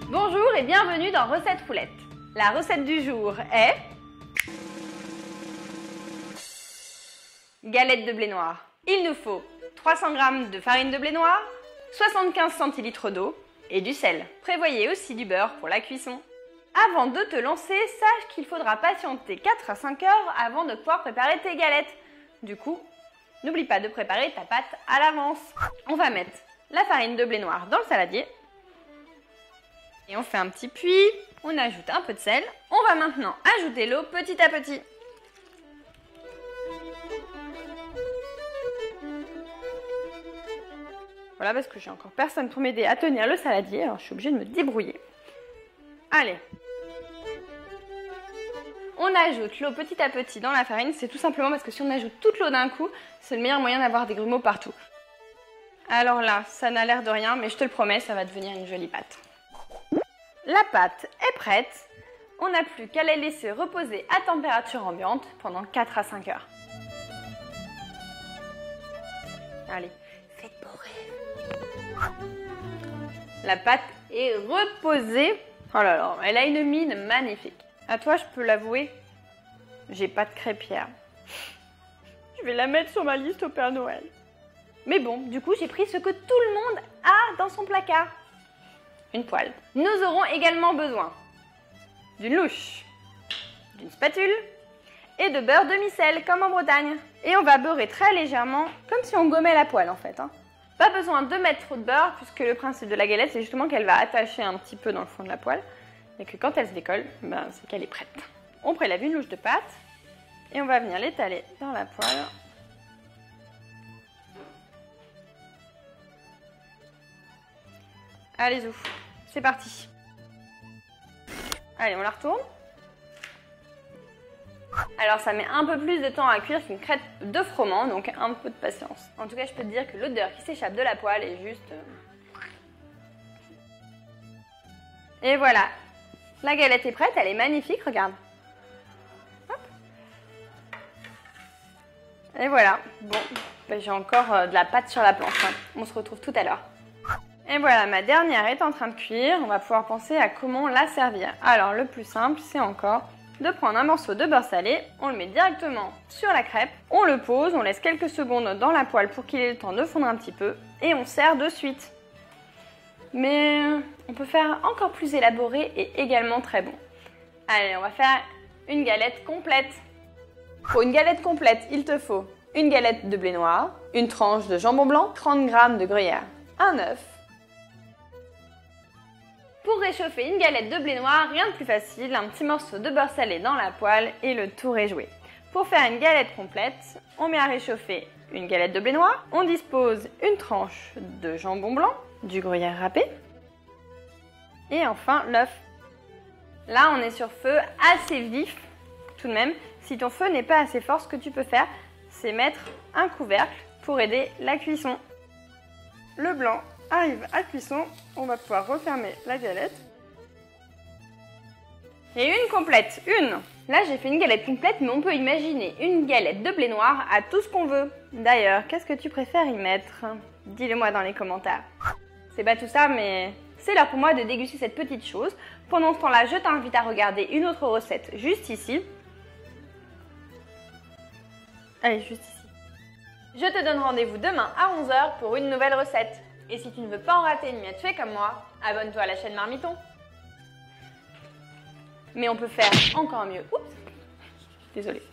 Bonjour et bienvenue dans Recette Roulette. La recette du jour est galette de blé noir. Il nous faut 300 g de farine de blé noir, 75 centilitres d'eau et du sel. Prévoyez aussi du beurre pour la cuisson. Avant de te lancer, sache qu'il faudra patienter 4 à 5 heures avant de pouvoir préparer tes galettes. Du coup, n'oublie pas de préparer ta pâte à l'avance. On va mettre la farine de blé noir dans le saladier. Et on fait un petit puits, on ajoute un peu de sel. On va maintenant ajouter l'eau petit à petit. Voilà, parce que j'ai encore personne pour m'aider à tenir le saladier, alors je suis obligée de me débrouiller. Allez. On ajoute l'eau petit à petit dans la farine, c'est tout simplement parce que si on ajoute toute l'eau d'un coup, c'est le meilleur moyen d'avoir des grumeaux partout. Alors là, ça n'a l'air de rien, mais je te le promets, ça va devenir une jolie pâte. La pâte est prête, on n'a plus qu'à la laisser reposer à température ambiante pendant 4 à 5 heures. Allez, faites beau rêve. La pâte est reposée. Oh là là, elle a une mine magnifique. À toi, je peux l'avouer, j'ai pas de crêpière. Je vais la mettre sur ma liste au Père Noël. Mais bon, du coup, j'ai pris ce que tout le monde a dans son placard. Une poêle. Nous aurons également besoin d'une louche, d'une spatule et de beurre demi-sel comme en Bretagne. Et on va beurrer très légèrement, comme si on gommait la poêle en fait. Pas besoin de mettre trop de beurre puisque le principe de la galette c'est justement qu'elle va attacher un petit peu dans le fond de la poêle et que quand elle se décolle, c'est qu'elle est prête. On prélève une louche de pâte et on va venir l'étaler dans la poêle. Allez, ouf, c'est parti. Allez, on la retourne. Alors, ça met un peu plus de temps à cuire qu'une crêpe de froment, donc un peu de patience. En tout cas, je peux te dire que l'odeur qui s'échappe de la poêle est juste... Et voilà, la galette est prête, elle est magnifique, regarde. Hop. Et voilà, bon, j'ai encore de la pâte sur la planche. On se retrouve tout à l'heure. Et voilà, ma dernière est en train de cuire. On va pouvoir penser à comment la servir. Alors, le plus simple, c'est encore de prendre un morceau de beurre salé. On le met directement sur la crêpe. On le pose, on laisse quelques secondes dans la poêle pour qu'il ait le temps de fondre un petit peu. Et on sert de suite. Mais on peut faire encore plus élaboré et également très bon. Allez, on va faire une galette complète. Pour une galette complète, il te faut une galette de blé noir, une tranche de jambon blanc, 30 g de gruyère, un œuf. Pour réchauffer une galette de blé noir, rien de plus facile, un petit morceau de beurre salé dans la poêle et le tour est joué. Pour faire une galette complète, on met à réchauffer une galette de blé noir, on dispose une tranche de jambon blanc, du gruyère râpé et enfin l'œuf. Là, on est sur feu assez vif tout de même. Si ton feu n'est pas assez fort, ce que tu peux faire, c'est mettre un couvercle pour aider la cuisson. Le blanc arrive à cuisson, on va pouvoir refermer la galette. Et une complète, une. Là, j'ai fait une galette complète, mais on peut imaginer une galette de blé noir à tout ce qu'on veut. D'ailleurs, qu'est-ce que tu préfères y mettre? Dis-le-moi dans les commentaires. C'est pas tout ça, mais c'est l'heure pour moi de déguster cette petite chose. Pendant ce temps-là, je t'invite à regarder une autre recette juste ici. Allez, juste ici. Je te donne rendez-vous demain à 11 h pour une nouvelle recette. Et si tu ne veux pas en rater une miette fait comme moi, abonne-toi à la chaîne Marmiton. Mais on peut faire encore mieux. Oups, désolée.